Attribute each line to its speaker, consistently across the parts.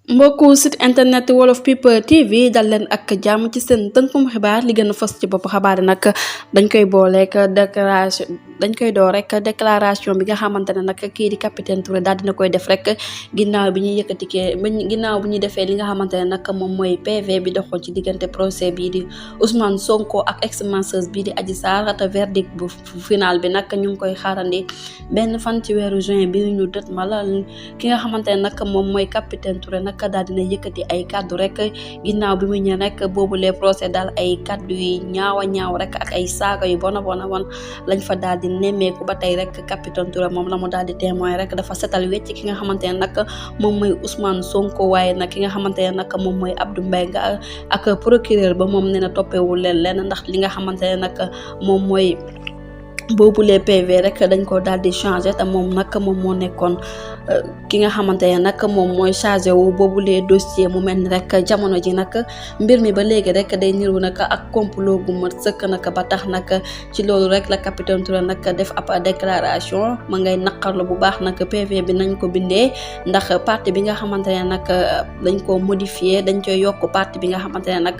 Speaker 1: mbokku site internet Wolof People TV dal leen ak jàmm ci seen tënkum xibaar li gën a fës ci bopp xabaar yi nag dañ koy booleek déclaration dañ koy door rek déclaration bi nga xamante ne nag kii di capitaine Touré daal dina koy def rek ginnaaw bi ñuy ginnaaw bi ñuy defee li nga xamante ne nag moom mooy PV bi doxoon ci diggante procès bii di Ousmane Sonko ak ex-masseuse bii di Adji Sarr te verdict bu final bi nag ñu ngi koy xaarandi benn fan ci weeru juin bi ñu dët mala ki nga xamante ne nag moom mooy capitaine Touré nag daal dina yëkkati ay kaddu rek ginnaaw bi mu ñëw rek boobu les procès daal ay kaddu yi ñaaw rek ak ay saaga yu bona lañ fa daal di nemmeeku ba tey rek capitaine Touré moom la mu daal di témoin rek dafa setal wecc ki nga xamante ne nag moom mooy Ousmane Sonko waaye nag ki nga xamante ne nag moom mooy Abdou Mbengue ak procureur ba moom nee na toppewul leen ndax li nga xamante ne nag moom mooy boobule PV rek dañ ko daal di changé te moom nag moom moo nekkoon ki nga xamante ne nag moom mooy chargé wu boobule dossier mu mel ni rek jamono ji nag mbir mi ba léegi rek day niru nag ak complot gu mat sëkk nag ba tax nag ci loolu rek la capitaine Touré nag def ab déclaration ma ngay naqarlu bu baax nag PV bi nañ ko bindee ndax partie bi nga xamante ne nag dañ ko modifié dañ koy yokk partie bi nga xamante ne nag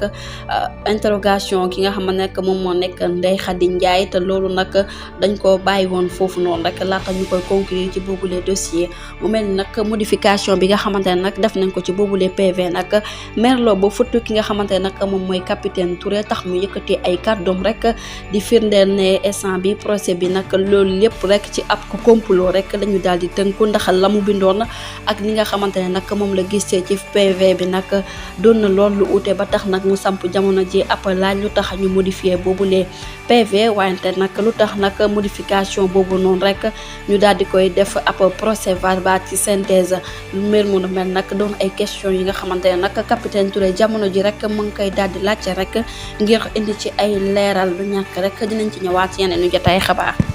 Speaker 1: interrogation ki nga xamante ne moom moo nekk Ndeye Khady Ndiaye te loolu nag dañ ko bàyyi woon foofu noonu rek laata ñu koy conclure ci boobule dossier mu mel ni nag modification bi nga xamante ne nag def nañ ko ci boobule PV nag merloo ba futt ki nga xamante ne nag moom mooy capitaine Touré tax mu yëkkati ay kàddoom rek di firndeel ne instant bi procès bi nag loolu lépp rek ci ab complot rek lañu daal di tënku ndax la mu bindoon ak li nga xamante ne nag moom la gisee ci PV bi nag doon na lool lu ute ba tax nag mu samp jamono ji ab laaj lu tax ñu modifier boobule PV wante nag lu tax nag modification boobu noonu rek ñu daal di koy def ab procès verbal ci synthèse lu mel mu mel nag doon ay question yi nga xamante ne nag capitaine Touré jamono ji rek mu ngi koy daal di laajte rek ngir indi ci ay leeral lu ñàkk rek dinañ ci ñëwaat yeneen ñu jotaay xabaar